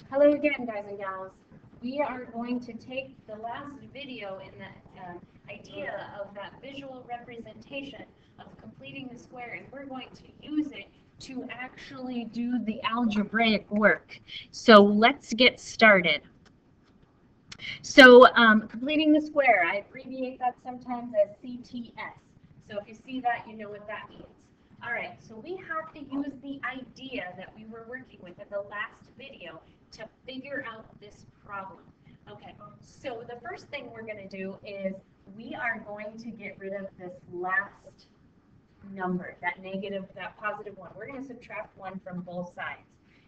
Hello again, guys and gals. We are going to take the last video in the idea of that visual representation of completing the square, and we're going to use it to actually do the algebraic work. So let's get started. So completing the square, I abbreviate that sometimes as CTS. So if you see that, you know what that means. All right, so we have to use the idea that we were working with in the last video to figure out this problem. Okay, so the first thing we're going to do is we are going to get rid of this last number, that positive 1. We're going to subtract 1 from both sides.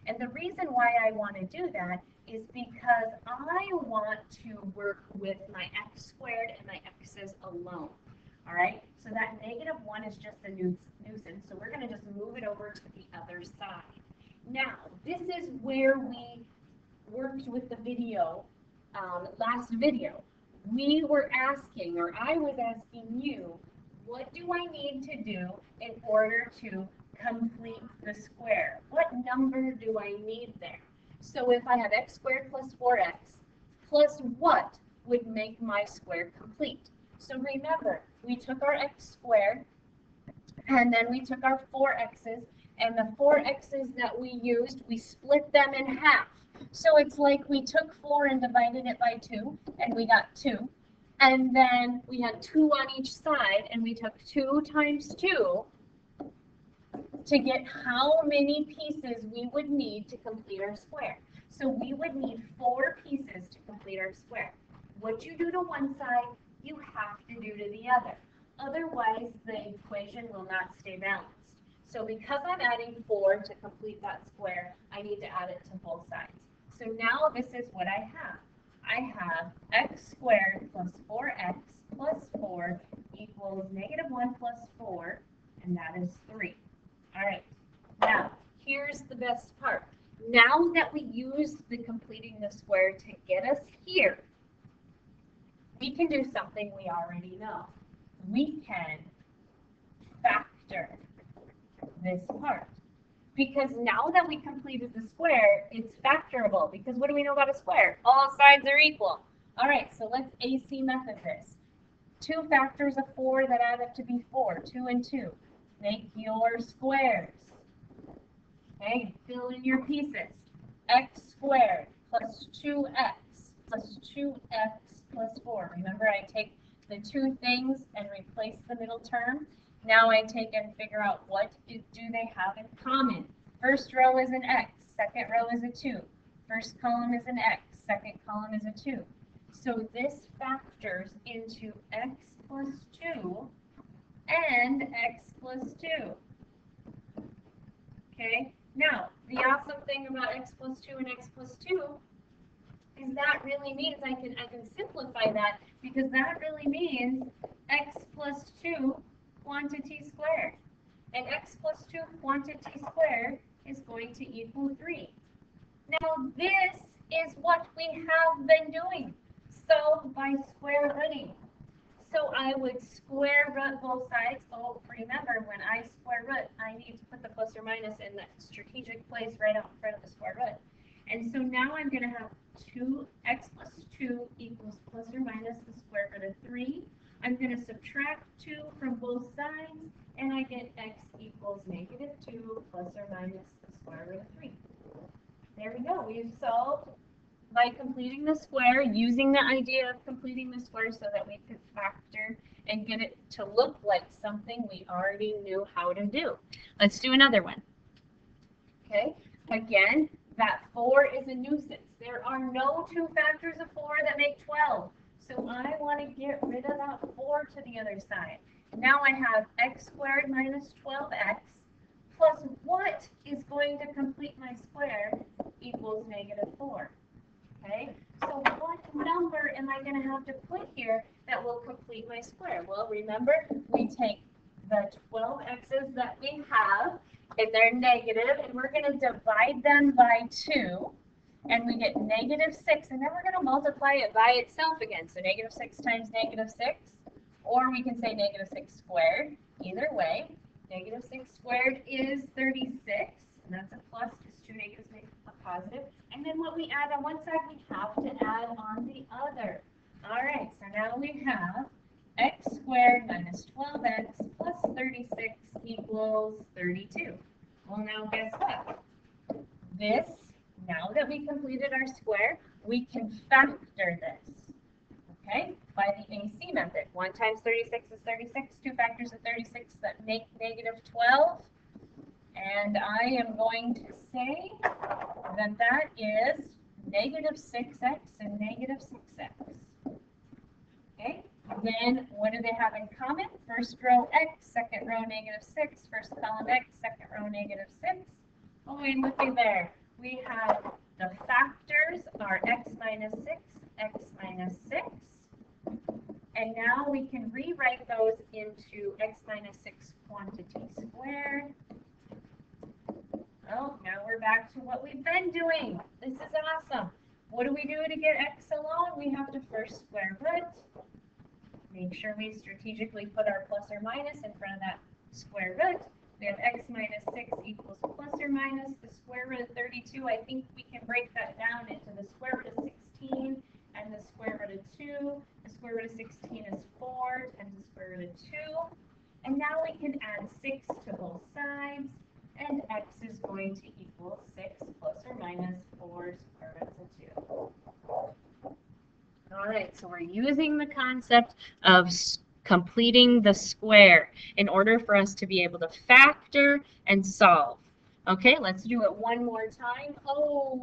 And the reason why I want to do that is because I want to work with my x squared and my x's alone. All right, so that -1 is just a nuisance, so we're going to just move it over to the other side. Now, this is where we worked with the video, last video. We were asking, or I was asking you, what do I need to do in order to complete the square? What number do I need there? So if I have x squared plus 4x, plus what would make my square complete? So remember, we took our x squared, and then we took our 4x's, and the 4x's that we used, we split them in half. So it's like we took 4 and divided it by 2, and we got 2. And then we had 2 on each side, and we took 2 times 2 to get how many pieces we would need to complete our square. So we would need 4 pieces to complete our square. What you do to one side, you have to do to the other. Otherwise, the equation will not stay balanced. So because I'm adding 4 to complete that square, I need to add it to both sides. So now this is what I have. I have x squared plus 4x plus 4 equals -1 plus 4, and that is 3. All right, now here's the best part. Now that we used the completing the square to get us here, we can do something we already know. We can factor this part. Because now that we completed the square, it's factorable. Because what do we know about a square? All sides are equal. All right, so let's AC method this. 2 factors of 4 that add up to be 4. 2 and 2. Make your squares. Okay, fill in your pieces. X squared plus 2x plus 2x plus 4. Remember, I take the two things and replace the middle term. Now I take and figure out what do they have in common. First row is an x, second row is a 2. First column is an x, second column is a 2. So this factors into x plus 2 and x plus 2. Okay, now the awesome thing about x plus 2 and x plus 2 is that really means I can simplify that, because that really means x plus 2 quantity squared. And x plus 2 quantity squared is going to equal 3. Now this is what we have been doing. Solve by square rooting. So I would square root both sides. Oh, remember, when I square root, I need to put the plus or minus in that strategic place right out in front of the square root. And so now I'm going to have 2x plus 2 equals plus or minus the square root of 3. I'm going to subtract 2 from both sides, and I get x equals -2 plus or minus the square root of 3. There we go. We've solved by completing the square, using the idea of completing the square so that we could factor and get it to look like something we already knew how to do. Let's do another one. Okay, again, that 4 is a nuisance. There are no 2 factors of 4 that make 12. So I want to get rid of that 4 to the other side. Now I have x squared minus 12x plus what is going to complete my square equals -4. Okay, so what number am I going to have to put here that will complete my square? Well, remember, we take the 12x's that we have, and they're negative, and we're going to divide them by 2. And we get -6, and then we're going to multiply it by itself again. So -6 times -6, or we can say -6 squared. Either way, -6 squared is 36, and that's a plus, because 2 negatives make a positive. And then what we add on one side, we have to add on the other. All right, so now we have x squared minus 12x plus 36 equals 32. Well, now guess what? This, now that we completed our square, we can factor this, okay, by the AC method. 1 times 36 is 36, 2 factors of 36 that make negative 12. And I am going to say that that is negative 6x and negative 6x. Okay, then what do they have in common? First row x, second row negative 6, first column x, second row negative 6. Oh, and looky there. We have the factors are x minus 6, x minus 6. And now we can rewrite those into x minus 6 quantity squared. Oh, now we're back to what we've been doing. This is awesome. What do we do to get x alone? We have to first square root. Make sure we strategically put our plus or minus in front of that square root. We have x minus 6 equals plus or minus the square root of 32. I think we can break that down into the square root of 16 and the square root of 2. The square root of 16 is 4 times the square root of 2. And now we can add 6 to both sides. And x is going to equal 6 plus or minus 4 square roots of 2. All right, so we're using the concept of completing the square in order for us to be able to factor and solve. Okay, let's do it one more time. Oh,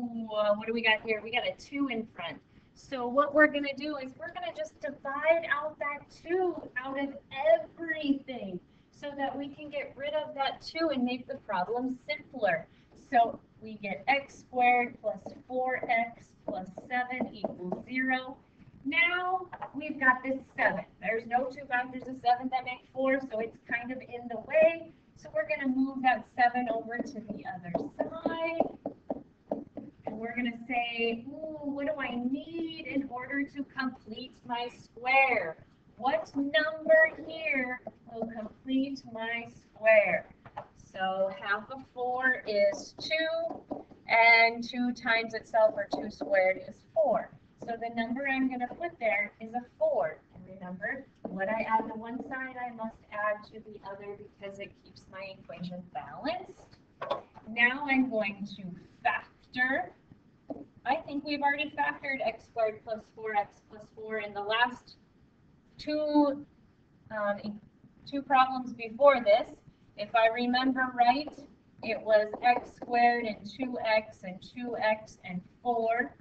what do we got here? We got a 2 in front. So what we're going to do is we're going to just divide out that 2 out of everything, so that we can get rid of that 2 and make the problem simpler. So we get x squared plus 4x plus 7 equals 0. Now we've got this 7. There's no 2 factors of 7 that make 4, so it's kind of in the way. So we're going to move that 7 over to the other side. And we're going to say, ooh, what do I need in order to complete my square? What number here will complete my square? So half of 4 is 2, and 2 times itself, or 2 squared, is 4. So the number I'm going to put there is a 4. And remember, what I add to one side, I must add to the other because it keeps my equation balanced. Now I'm going to factor. I think we've already factored x squared plus 4x plus 4 in the last two problems before this. If I remember right, it was x squared and 2x and 2x and 4,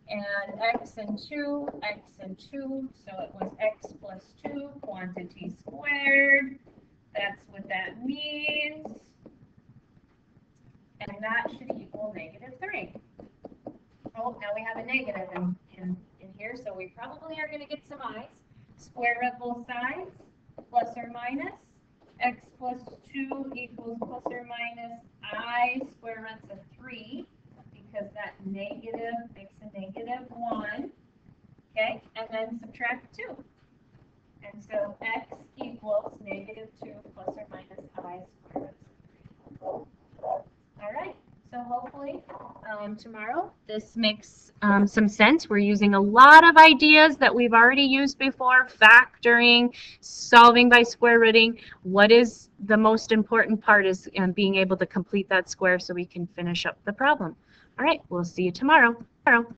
and x and 2, x and 2, so it was x plus 2 quantity squared. That's what that means. And that should equal negative 3. Oh, now we have a negative in here, so we probably are going to get some i's. Square root both sides, plus or minus. X plus 2 equals plus or minus I square roots of 3, because that negative makes a negative 1. Okay, and then subtract 2. And so x equals negative 2 plus or minus I square roots of 3. All right. So hopefully tomorrow this makes some sense. We're using a lot of ideas that we've already used before: factoring, solving by square rooting. What is the most important part is being able to complete that square so we can finish up the problem. All right, we'll see you tomorrow.